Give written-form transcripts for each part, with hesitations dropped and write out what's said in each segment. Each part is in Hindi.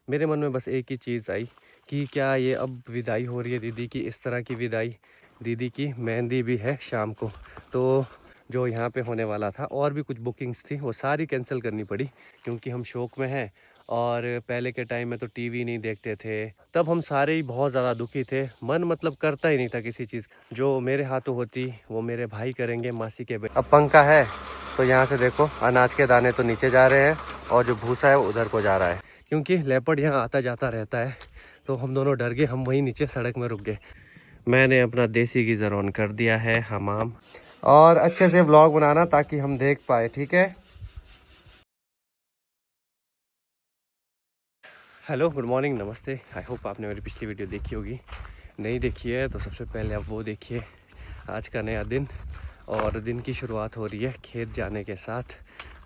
मेरे मन में बस एक ही चीज़ आई कि क्या ये अब विदाई हो रही है दीदी की, इस तरह की विदाई। दीदी की मेहंदी भी है शाम को, तो जो यहाँ पे होने वाला था और भी कुछ बुकिंग्स थी वो सारी कैंसिल करनी पड़ी क्योंकि हम शौक में हैं। और पहले के टाइम में तो टीवी नहीं देखते थे, तब हम सारे ही बहुत ज़्यादा दुखी थे। मन मतलब करता ही नहीं था किसी चीज़। जो मेरे हाथों होती वो मेरे भाई करेंगे, मासी के अब पंखा है तो यहाँ से देखो अनाज के दाने तो नीचे जा रहे हैं और जो भूसा है वो उधर को जा रहा है, क्योंकि लेपर्ड यहाँ आता जाता रहता है। तो हम दोनों डर गए, हम वहीं नीचे सड़क में रुक गए। मैंने अपना देसी गीज़र ऑन कर दिया है हमाम, और अच्छे से व्लॉग बनाना ताकि हम देख पाए, ठीक है। हेलो, गुड मॉर्निंग, नमस्ते। आई होप आपने मेरी पिछली वीडियो देखी होगी। नहीं देखी है तो सबसे पहले आप वो देखिए। आज का नया दिन और दिन की शुरुआत हो रही है खेत जाने के साथ।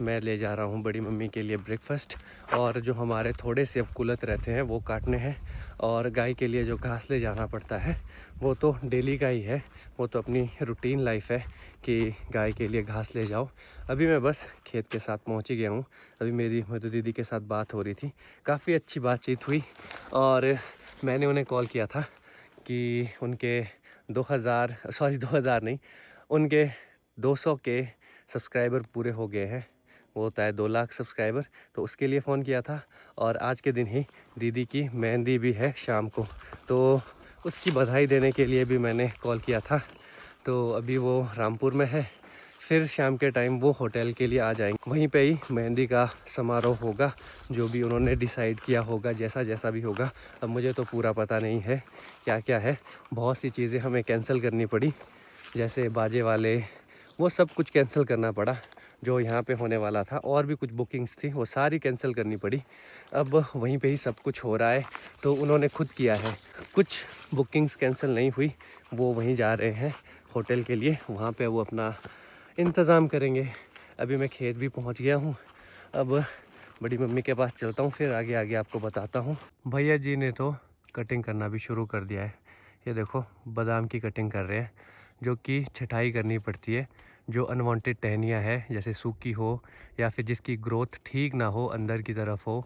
मैं ले जा रहा हूँ बड़ी मम्मी के लिए ब्रेकफास्ट, और जो हमारे थोड़े से अब कुलत रहते हैं वो काटने हैं। और गाय के लिए जो घास ले जाना पड़ता है वो तो डेली का ही है, वो तो अपनी रूटीन लाइफ है कि गाय के लिए घास ले जाओ। अभी मैं बस खेत के साथ पहुँच ही गया हूँ। अभी मेरी मधु दीदी के साथ बात हो रही थी, काफ़ी अच्छी बातचीत हुई। और मैंने उन्हें कॉल किया था कि उनके 2000 नहीं, उनके 200 के सब्सक्राइबर पूरे हो गए हैं। वो होता है 2 लाख सब्सक्राइबर, तो उसके लिए फ़ोन किया था। और आज के दिन ही दीदी की मेहंदी भी है शाम को, तो उसकी बधाई देने के लिए भी मैंने कॉल किया था। तो अभी वो रामपुर में है, फिर शाम के टाइम वो होटल के लिए आ जाएंगे। वहीं पे ही मेहंदी का समारोह होगा, जो भी उन्होंने डिसाइड किया होगा, जैसा जैसा भी होगा। अब मुझे तो पूरा पता नहीं है क्या क्या है। बहुत सी चीज़ें हमें कैंसिल करनी पड़ी, जैसे बाजे वाले, वो सब कुछ कैंसिल करना पड़ा जो यहाँ पे होने वाला था। और भी कुछ बुकिंग्स थी वो सारी कैंसिल करनी पड़ी। अब वहीं पे ही सब कुछ हो रहा है, तो उन्होंने खुद किया है। कुछ बुकिंग्स कैंसिल नहीं हुई, वो वहीं जा रहे हैं होटल के लिए, वहाँ पे वो अपना इंतज़ाम करेंगे। अभी मैं खेत भी पहुँच गया हूँ। अब बड़ी मम्मी के पास चलता हूँ, फिर आगे आगे आपको बताता हूँ। भैया जी ने तो कटिंग करना भी शुरू कर दिया है। ये देखो बादाम की कटिंग कर रहे हैं, जो कि छटाई करनी पड़ती है। जो अनवांटेड टहनियाँ है, जैसे सूखी हो या फिर जिसकी ग्रोथ ठीक ना हो, अंदर की तरफ हो,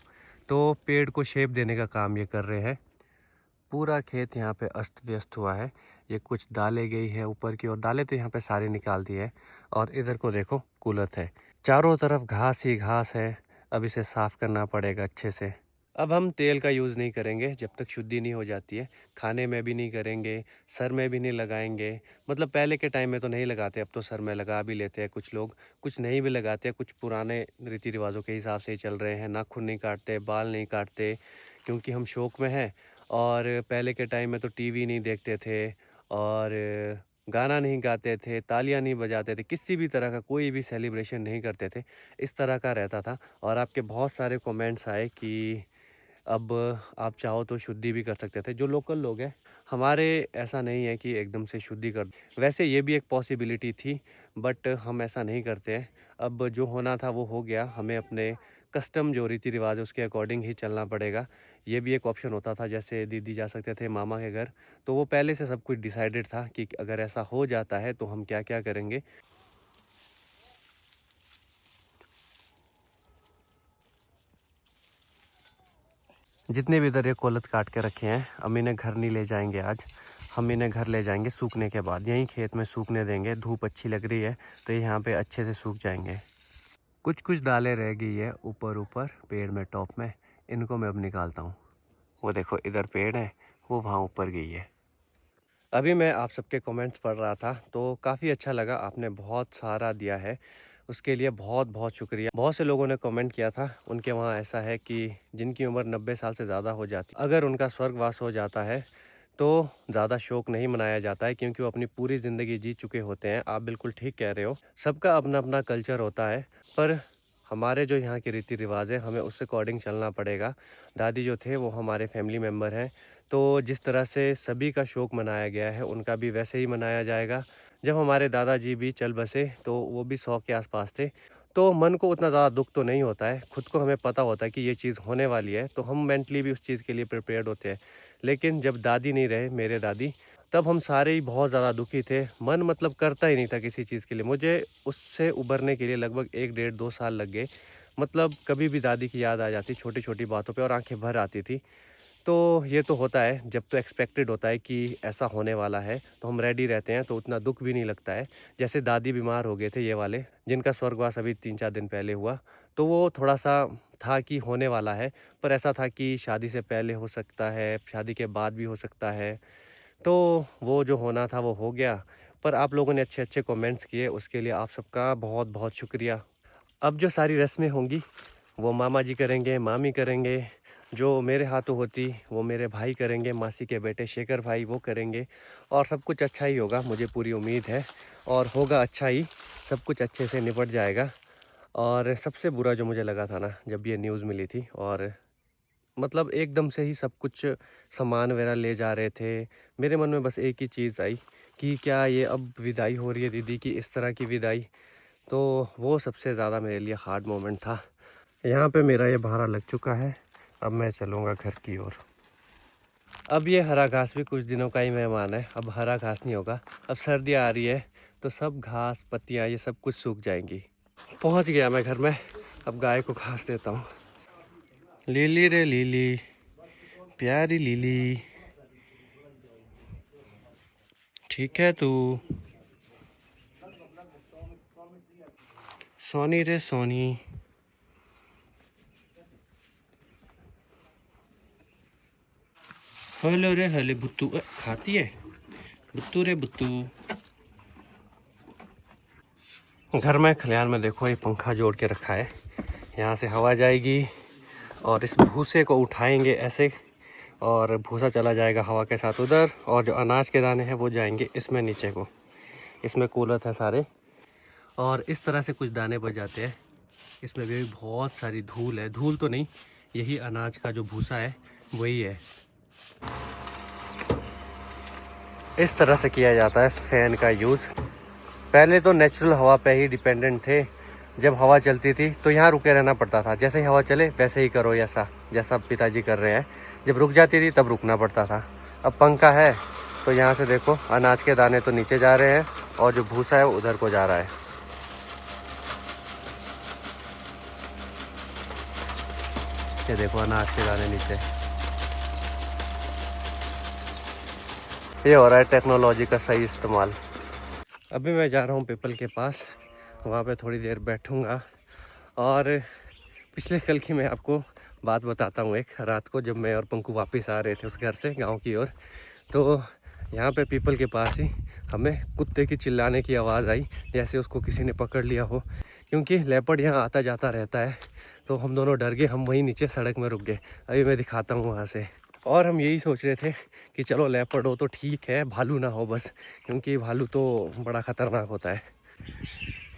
तो पेड़ को शेप देने का काम ये कर रहे हैं। पूरा खेत यहाँ पे अस्त व्यस्त हुआ है। ये कुछ दालें गई है ऊपर की, और दालें तो यहाँ पे सारी निकाल दी है। और इधर को देखो कुलत है, चारों तरफ घास ही घास है। अब इसे साफ करना पड़ेगा अच्छे से। अब हम तेल का यूज़ नहीं करेंगे जब तक शुद्धि नहीं हो जाती है। खाने में भी नहीं करेंगे, सर में भी नहीं लगाएंगे। मतलब पहले के टाइम में तो नहीं लगाते, अब तो सर में लगा भी लेते हैं कुछ लोग, कुछ नहीं भी लगाते। कुछ पुराने रीति रिवाजों के हिसाब से ही चल रहे हैं। नाखून नहीं काटते, बाल नहीं काटते, क्योंकि हम शौक में हैं। और पहले के टाइम में तो टीवी नहीं देखते थे, और गाना नहीं गाते थे, तालियां नहीं बजाते थे, किसी भी तरह का कोई भी सेलिब्रेशन नहीं करते थे। इस तरह का रहता था। और आपके बहुत सारे कमेंट्स आए कि अब आप चाहो तो शुद्धि भी कर सकते थे। जो लोकल लोग हैं हमारे, ऐसा नहीं है कि एकदम से शुद्धि कर, वैसे ये भी एक पॉसिबिलिटी थी, बट हम ऐसा नहीं करते हैं। अब जो होना था वो हो गया, हमें अपने कस्टम जो रीति रिवाज है उसके अकॉर्डिंग ही चलना पड़ेगा। ये भी एक ऑप्शन होता था, जैसे दीदी जा सकते थे मामा के घर, तो वो पहले से सब कुछ डिसाइडेड था कि अगर ऐसा हो जाता है तो हम क्या क्या करेंगे। जितने भी इधर ये कोलत काट के रखे हैं, हम इन्हें घर नहीं ले जाएंगे आज। हम इन्हें घर ले जाएंगे सूखने के बाद, यहीं खेत में सूखने देंगे। धूप अच्छी लग रही है तो ये यहाँ पे अच्छे से सूख जाएंगे। कुछ कुछ डालें रह गई है ऊपर ऊपर पेड़ में, टॉप में। इनको मैं अब निकालता हूँ। वो देखो इधर पेड़ है, वो वहाँ ऊपर गई है। अभी मैं आप सबके कमेंट्स पढ़ रहा था, तो काफ़ी अच्छा लगा, आपने बहुत सारा दिया है, उसके लिए बहुत बहुत शुक्रिया। बहुत से लोगों ने कमेंट किया था, उनके वहाँ ऐसा है कि जिनकी उम्र 90 साल से ज़्यादा हो जाती, अगर उनका स्वर्गवास हो जाता है तो ज़्यादा शोक नहीं मनाया जाता है, क्योंकि वो अपनी पूरी ज़िंदगी जी चुके होते हैं। आप बिल्कुल ठीक कह रहे हो, सबका अपना अपना कल्चर होता है, पर हमारे जो यहाँ के रीति रिवाज है हमें उससे अकॉर्डिंग चलना पड़ेगा। दादी जो थे वो हमारे फैमिली मेम्बर हैं, तो जिस तरह से सभी का शौक मनाया गया है उनका भी वैसे ही मनाया जाएगा। जब हमारे दादाजी भी चल बसे तो वो भी 100 के आसपास थे, तो मन को उतना ज़्यादा दुख तो नहीं होता है। खुद को हमें पता होता है कि ये चीज़ होने वाली है, तो हम मेंटली भी उस चीज़ के लिए प्रिपेयर्ड होते हैं। लेकिन जब दादी नहीं रहे, मेरे दादी, तब हम सारे ही बहुत ज़्यादा दुखी थे। मन मतलब करता ही नहीं था किसी चीज़ के लिए। मुझे उससे उभरने के लिए लगभग 1 डेढ़ 2 साल लग गए। मतलब कभी भी दादी की याद आ जाती छोटी छोटी बातों पे और आंखें भर आती थी। तो ये तो होता है, जब तो एक्सपेक्टेड होता है कि ऐसा होने वाला है तो हम रेडी रहते हैं, तो उतना दुख भी नहीं लगता है। जैसे दादी बीमार हो गए थे ये वाले, जिनका स्वर्गवास अभी 3-4 दिन पहले हुआ, तो वो थोड़ा-सा था कि होने वाला है, पर ऐसा था कि शादी से पहले हो सकता है, शादी के बाद भी हो सकता है। तो वो जो होना था वो हो गया। पर आप लोगों ने अच्छे-अच्छे कमेंट्स किए, उसके लिए आप सबका बहुत-बहुत शुक्रिया। अब जो सारी रस्में होंगी वो मामा जी करेंगे, मामी करेंगे, जो मेरे हाथों होती वो मेरे भाई करेंगे, मासी के बेटे शेखर भाई वो करेंगे, और सब कुछ अच्छा ही होगा, मुझे पूरी उम्मीद है, और होगा अच्छा ही, सब कुछ अच्छे से निपट जाएगा। और सबसे बुरा जो मुझे लगा था ना, जब ये न्यूज़ मिली थी और मतलब एकदम से ही सब कुछ सामान वगैरह ले जा रहे थे, मेरे मन में बस एक ही चीज़ आई कि क्या ये अब विदाई हो रही है दीदी की, इस तरह की विदाई। तो वो सबसे ज़्यादा मेरे लिए हार्ड मोमेंट था। यहाँ पे मेरा ये भाड़ा लग चुका है, अब मैं चलूँगा घर की ओर। अब ये हरा घास भी कुछ दिनों का ही मेहमान है, अब हरा घास नहीं होगा। अब सर्दियाँ आ रही है तो सब घास पत्तियाँ ये सब कुछ सूख जाएंगी। पहुँच गया मैं घर में, अब गाय को घास देता हूँ। लीली रे लीली, प्यारी लीली, ठीक है तू? सोनी रे सोनी, हेलो रे हेलो बुत्तू, खाती है बुत्तू रे बुत्तू। घर में खलियान में देखो ये पंखा जोड़ के रखा है, यहाँ से हवा जाएगी और इस भूसे को उठाएंगे ऐसे, और भूसा चला जाएगा हवा के साथ उधर, और जो अनाज के दाने हैं वो जाएंगे इसमें नीचे को। इसमें कूलत है सारे, और इस तरह से कुछ दाने बच जाते हैं। इसमें भी बहुत सारी धूल है, धूल तो नहीं, यही अनाज का जो भूसा है वही है। इस तरह से किया जाता है फैन का यूज़। पहले तो नेचुरल हवा पे ही डिपेंडेंट थे, जब हवा चलती थी तो यहाँ रुके रहना पड़ता था, जैसे ही हवा चले वैसे ही करो, ऐसा जैसा पिताजी कर रहे हैं। जब रुक जाती थी तब रुकना पड़ता था। अब पंखा है तो यहाँ से देखो अनाज के दाने तो नीचे जा रहे हैं और जो भूसा है वो उधर को जा रहा है। ये देखो अनाज के दाने नीचे, ये हो रहा है टेक्नोलॉजी का सही इस्तेमाल। अभी मैं जा रहा हूँ पीपल के पास, वहाँ पे थोड़ी देर बैठूँगा। और पिछले कल की मैं आपको बात बताता हूँ। एक रात को जब मैं और पंकु वापस आ रहे थे उस घर से गांव की ओर, तो यहाँ पे पीपल के पास ही हमें कुत्ते की चिल्लाने की आवाज़ आई, जैसे उसको किसी ने पकड़ लिया हो, क्योंकि लेपर्ड यहाँ आता जाता रहता है। तो हम दोनों डर गए, हम वहीं नीचे सड़क में रुक गए। अभी मैं दिखाता हूँ वहाँ से। और हम यही सोच रहे थे कि चलो लेपर्ड हो तो ठीक है, भालू ना हो बस, क्योंकि भालू तो बड़ा ख़तरनाक होता है।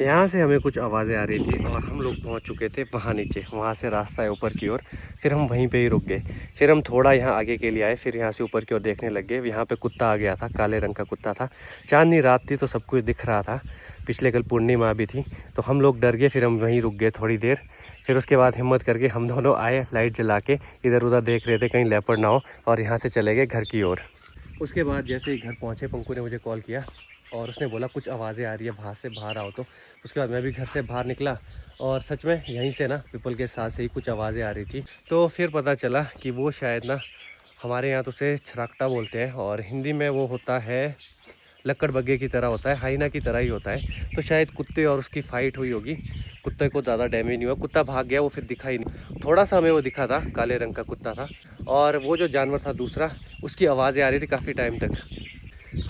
यहाँ से हमें कुछ आवाज़ें आ रही थी और हम लोग पहुँच चुके थे वहाँ नीचे, वहाँ से रास्ता है ऊपर की ओर। फिर हम वहीं पे ही रुक गए। फिर हम थोड़ा यहाँ आगे के लिए आए, फिर यहाँ से ऊपर की ओर देखने लग गए। यहाँ पे कुत्ता आ गया था, काले रंग का कुत्ता था। चांदनी रात थी तो सब कुछ दिख रहा था, पिछले कल पूर्णिमा भी थी। तो हम लोग डर गए, फिर हम वहीं रुक गए थोड़ी देर। फिर उसके बाद हिम्मत करके हम दोनों आए, लाइट जला के इधर उधर देख रहे थे कहीं लेपर्ड ना हो, और यहाँ से चले गए घर की ओर। उसके बाद जैसे ही घर पहुँचे, पंकु ने मुझे कॉल किया और उसने बोला कुछ आवाज़ें आ रही है बाहर से, बाहर आओ। तो उसके बाद मैं भी घर से बाहर निकला और सच में यहीं से ना पीपल के साथ से ही कुछ आवाज़ें आ रही थी। तो फिर पता चला कि वो शायद ना, हमारे यहाँ तो उसे छराकटा बोलते हैं और हिंदी में वो होता है लक्कड़ बग्गे की तरह होता है, हाइना की तरह ही होता है। तो शायद कुत्ते और उसकी फ़ाइट हुई होगी, कुत्ते को ज़्यादा डैमेज नहीं हुआ, कुत्ता भाग गया, वो फिर दिखा ही नहीं। थोड़ा सा हमें वो दिखा था, काले रंग का कुत्ता था। और वो जो जानवर था दूसरा, उसकी आवाज़ें आ रही थी काफ़ी टाइम तक।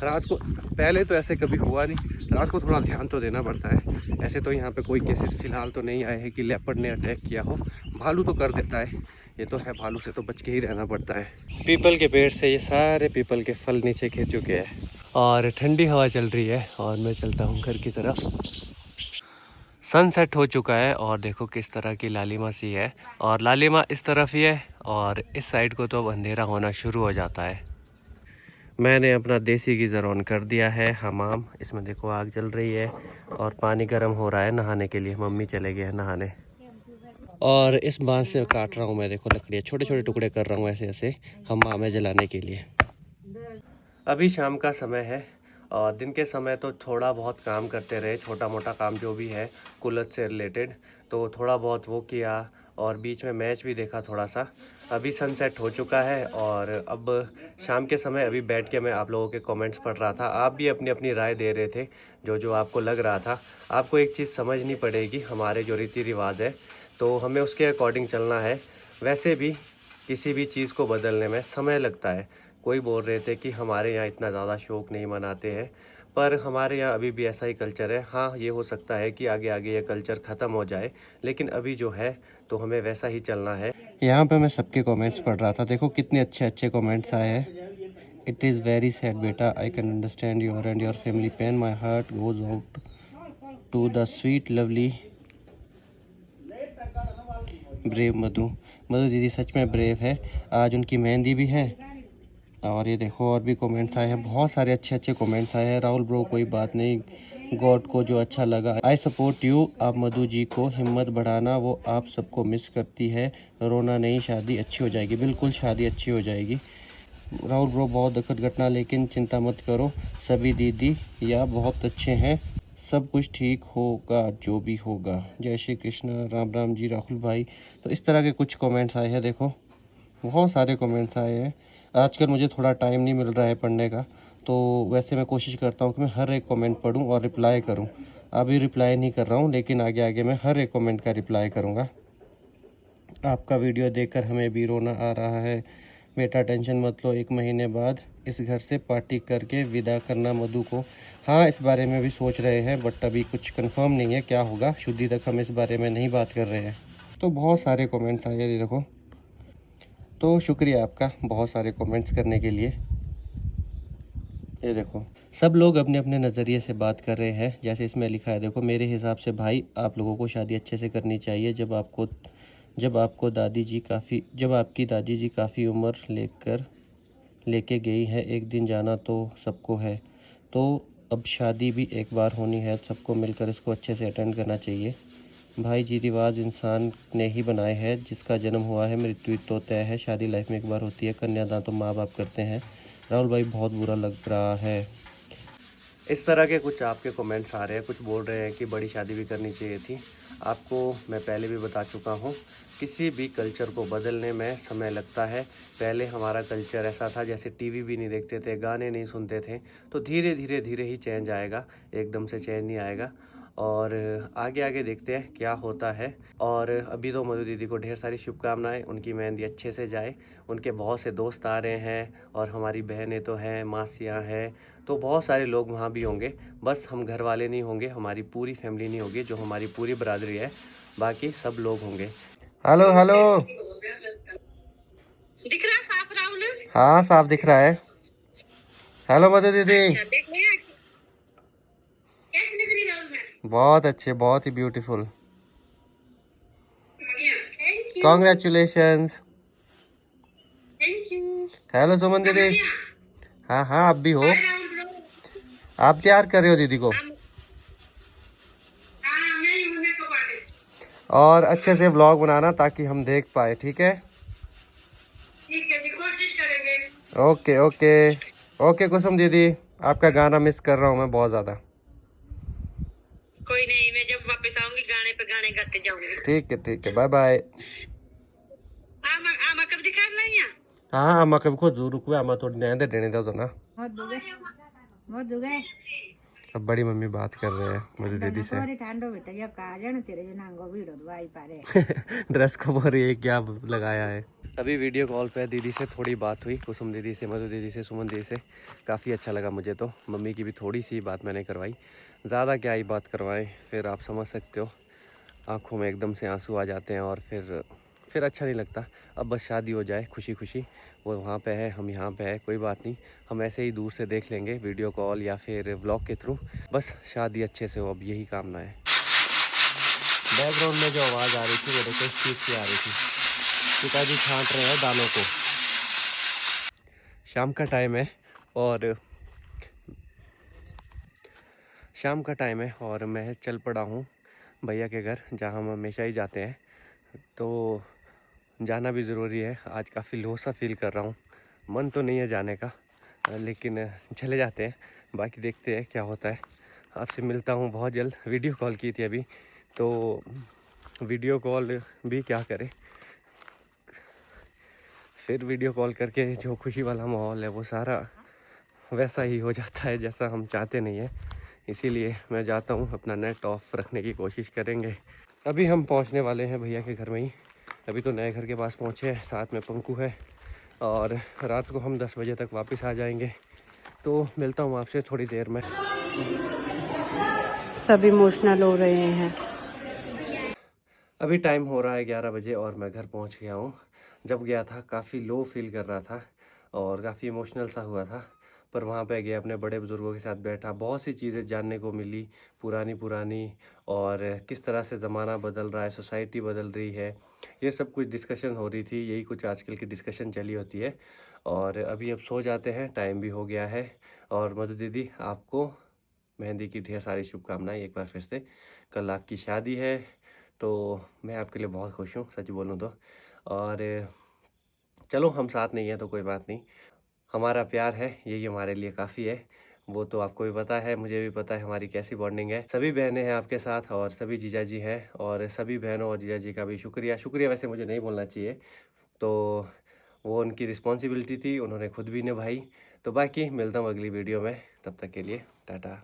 रात को, पहले तो ऐसे कभी हुआ नहीं, रात को थोड़ा ध्यान तो देना पड़ता है। ऐसे तो यहाँ पे कोई केसेस फ़िलहाल तो नहीं आए हैं कि लेपर्ड ने अटैक किया हो। भालू तो कर देता है, ये तो है, भालू से तो बच के ही रहना पड़ता है। पीपल के पेड़ से ये सारे पीपल के फल नीचे गिर चुके हैं और ठंडी हवा चल रही है और मैं चलता हूँ घर की तरफ। सनसेट हो चुका है और देखो किस तरह की लालिमा सी है, और लालिमा इस तरफ ही है और इस साइड को तो अब अंधेरा होना शुरू हो जाता है। मैंने अपना देसी गीज़र ऑन कर दिया है, हमाम। इसमें देखो आग जल रही है और पानी गर्म हो रहा है नहाने के लिए। मम्मी चले गए हैं नहाने। और इस बांस से काट रहा हूँ मैं, देखो लकड़ियाँ छोटे छोटे टुकड़े कर रहा हूँ ऐसे ऐसे हमाम में जलाने के लिए। अभी शाम का समय है और दिन के समय तो थोड़ा बहुत काम करते रहे, छोटा मोटा काम जो भी है कुलत से रिलेटेड, तो थोड़ा बहुत वो किया और बीच में मैच भी देखा थोड़ा सा। अभी सनसेट हो चुका है और अब शाम के समय अभी बैठ के मैं आप लोगों के कमेंट्स पढ़ रहा था। आप भी अपनी अपनी राय दे रहे थे, जो जो आपको लग रहा था। आपको एक चीज़ समझनी पड़ेगी, हमारे जो रीति रिवाज है तो हमें उसके अकॉर्डिंग चलना है। वैसे भी किसी भी चीज़ को बदलने में समय लगता है। कोई बोल रहे थे कि हमारे यहाँ इतना ज़्यादा शौक नहीं मनाते हैं, पर हमारे यहाँ अभी भी ऐसा ही कल्चर है। हाँ, ये हो सकता है कि आगे आगे ये कल्चर ख़त्म हो जाए, लेकिन अभी जो है तो हमें वैसा ही चलना है। यहाँ पे मैं सबके कमेंट्स पढ़ रहा था, देखो कितने अच्छे अच्छे कमेंट्स आए हैं। इट इज़ वेरी सैड बेटा, I can understand your and your family pain, my heart goes out to the sweet lovely brave Madhu. Madhu दीदी सच में ब्रेव है, आज उनकी मेहंदी भी है। और ये देखो और भी कमेंट्स आए हैं, बहुत सारे अच्छे अच्छे कमेंट्स आए हैं। राहुल ब्रो कोई बात नहीं, गॉड को जो अच्छा लगा। I support you. आप मधु जी को हिम्मत बढ़ाना, वो आप सबको मिस करती है। रोना नहीं, शादी अच्छी हो जाएगी। बिल्कुल शादी अच्छी हो जाएगी राहुल ब्रो, बहुत दुखद घटना लेकिन चिंता मत करो, सभी दीदी या बहुत अच्छे हैं, सब कुछ ठीक होगा जो भी होगा। जय श्री कृष्ण, राम राम जी राहुल भाई। तो इस तरह के कुछ कमेंट्स आए हैं, देखो बहुत सारे कमेंट्स आए हैं। आजकल मुझे थोड़ा टाइम नहीं मिल रहा है पढ़ने का, तो वैसे मैं कोशिश करता हूँ कि मैं हर एक कमेंट पढूं और रिप्लाई करूँ। अभी रिप्लाई नहीं कर रहा हूँ, लेकिन आगे आगे मैं हर एक कमेंट का रिप्लाई करूँगा। आपका वीडियो देखकर हमें भी रोना आ रहा है बेटा, टेंशन मत लो, 1 महीने बाद इस घर से पार्टी करके विदा करना मधु को। हाँ, इस बारे में भी सोच रहे हैं, बट अभी कुछ कंफर्म नहीं है क्या होगा। शुद्धि तक हम इस बारे में नहीं बात कर रहे हैं। तो बहुत सारे कमेंट्स आए हैं, देखो। तो शुक्रिया आपका बहुत सारे कमेंट्स करने के लिए। ये देखो सब लोग अपने अपने नज़रिए से बात कर रहे हैं। जैसे इसमें लिखा है, देखो मेरे हिसाब से भाई आप लोगों को शादी अच्छे से करनी चाहिए। जब आपकी दादी जी काफ़ी उम्र लेके गई है, एक दिन जाना तो सबको है, तो अब शादी भी एक बार होनी है, सबको मिलकर इसको अच्छे से अटेंड करना चाहिए। भाई जी, रिवाज इंसान ने ही बनाए हैं, जिसका जन्म हुआ है मृत्यु तो तय है, शादी लाइफ में एक बार होती है, कन्यादान तो माँ बाप करते हैं। राहुल भाई बहुत बुरा लग रहा है। इस तरह के कुछ आपके कमेंट्स आ रहे हैं, कुछ बोल रहे हैं कि बड़ी शादी भी करनी चाहिए थी। आपको मैं पहले भी बता चुका हूँ, किसी भी कल्चर को बदलने में समय लगता है। पहले हमारा कल्चर ऐसा था, जैसे टीवी भी नहीं देखते थे, गाने नहीं सुनते थे, तो धीरे धीरे ही चेंज आएगा, एकदम से चेंज नहीं आएगा। और आगे आगे देखते हैं क्या होता है। और अभी तो मधु दीदी को ढेर सारी शुभकामनाएं, उनकी मेहंदी अच्छे से जाए। उनके बहुत से दोस्त आ रहे हैं और हमारी बहनें तो हैं, मासियाँ हैं, तो बहुत सारे लोग वहाँ भी होंगे। बस हम घर वाले नहीं होंगे, हमारी पूरी फैमिली नहीं होगी, जो हमारी पूरी बरादरी है, बाकी सब लोग होंगे। हेलो हेलो, दिख रहा है साफ राहुल? हाँ साफ दिख रहा है। हेलो मधु दीदी। कैसी दिख रही राहुल मैं? बहुत अच्छे, बहुत ही beautiful. Thank you. Congratulations. Thank you. Hello Suman दीदी। हाँ हाँ, आप भी हो। आप तैयार कर रहे हो दीदी को? और अच्छे से व्लॉग बनाना ताकि हम देख पाए, ठीक है? ठीक है, कोशिश करेंगे। ओके ओके ओके कुसुम दीदी, आपका गाना मिस कर रहा हूँ मैं बहुत ज़्यादा। कोई नहीं, मैं जब वापस आऊंगी गाने पे गाने गाते जाऊंगी। ठीक है, बाय बाय। आमा कब दिखा रही है? हाँ, आमा कभी खुद जरूर रुको, आमा थोड़ी न्याय देने दो ना। बहुत दुगे। अब बड़ी मम्मी बात कर रहे हैं मधु दीदी से। ड्रेस को बोल रही है क्या लगाया है। अभी वीडियो कॉल पे दीदी से थोड़ी बात हुई, कुसुम दीदी से, मधु दीदी से, सुमन दीदी से। काफ़ी अच्छा लगा मुझे तो। मम्मी की भी थोड़ी सी बात मैंने करवाई, ज़्यादा क्या ही बात करवाएं, फिर आप समझ सकते हो, आँखों में एकदम से आंसू आ जाते हैं और फिर अच्छा नहीं लगता। अब बस शादी हो जाए खुशी खुशी, वो वहाँ पे है, हम यहाँ पे है, कोई बात नहीं, हम ऐसे ही दूर से देख लेंगे वीडियो कॉल या फिर व्लॉग के थ्रू। बस शादी अच्छे से हो, अब यही कामना है। बैकग्राउंड में जो आवाज़ आ रही थी वो देखो इस चीज़ की आ रही थी, पिताजी छांट रहे हैं दालों को। शाम का टाइम है और मैं चल पड़ा हूँ भैया के घर, जहाँ हम हमेशा ही जाते हैं, तो जाना भी ज़रूरी है। आज काफ़ी लो सा फील कर रहा हूँ, मन तो नहीं है जाने का, लेकिन चले जाते हैं। बाकी देखते हैं क्या होता है। आपसे मिलता हूँ बहुत जल्द। वीडियो कॉल की थी अभी, तो वीडियो कॉल भी क्या करें, फिर वीडियो कॉल करके जो खुशी वाला माहौल है वो सारा वैसा ही हो जाता है जैसा हम चाहते नहीं है। इसीलिए मैं जाता हूँ, अपना नेट ऑफ रखने की कोशिश करेंगे। अभी हम पहुँचने वाले हैं भैया के घर में ही। अभी तो नए घर के पास पहुँचे हैं, साथ में पंकु है, और रात को हम 10 बजे तक वापस आ जाएंगे। तो मिलता हूँ आपसे थोड़ी देर में। सब इमोशनल हो रहे हैं। अभी टाइम हो रहा है 11 बजे और मैं घर पहुंच गया हूं। जब गया था काफ़ी लो फील कर रहा था और काफ़ी इमोशनल सा हुआ था, पर वहां पे गया, अपने बड़े बुज़ुर्गों के साथ बैठा, बहुत सी चीज़ें जानने को मिली, पुरानी और किस तरह से ज़माना बदल रहा है, सोसाइटी बदल रही है, ये सब कुछ डिस्कशन हो रही थी। यही कुछ आजकल की डिस्कशन चली होती है। और अभी अब सो जाते हैं, टाइम भी हो गया है। और मधु दीदी, आपको मेहंदी की ढेर सारी शुभकामनाएं एक बार फिर से। कल आपकी शादी है, तो मैं आपके लिए बहुत खुश हूँ, सच बोलूँ तो। और चलो, हम साथ नहीं हैं तो कोई बात नहीं, हमारा प्यार है यही हमारे लिए काफ़ी है। वो तो आपको भी पता है, मुझे भी पता है हमारी कैसी बॉन्डिंग है। सभी बहनें हैं आपके साथ और सभी जीजा जी हैं, और सभी बहनों और जीजा जी का भी शुक्रिया वैसे मुझे नहीं बोलना चाहिए, तो वो उनकी रिस्पॉन्सिबिलिटी थी, उन्होंने खुद भी निभाई। तो बाकी मिलता हूँ अगली वीडियो में, तब तक के लिए टाटा।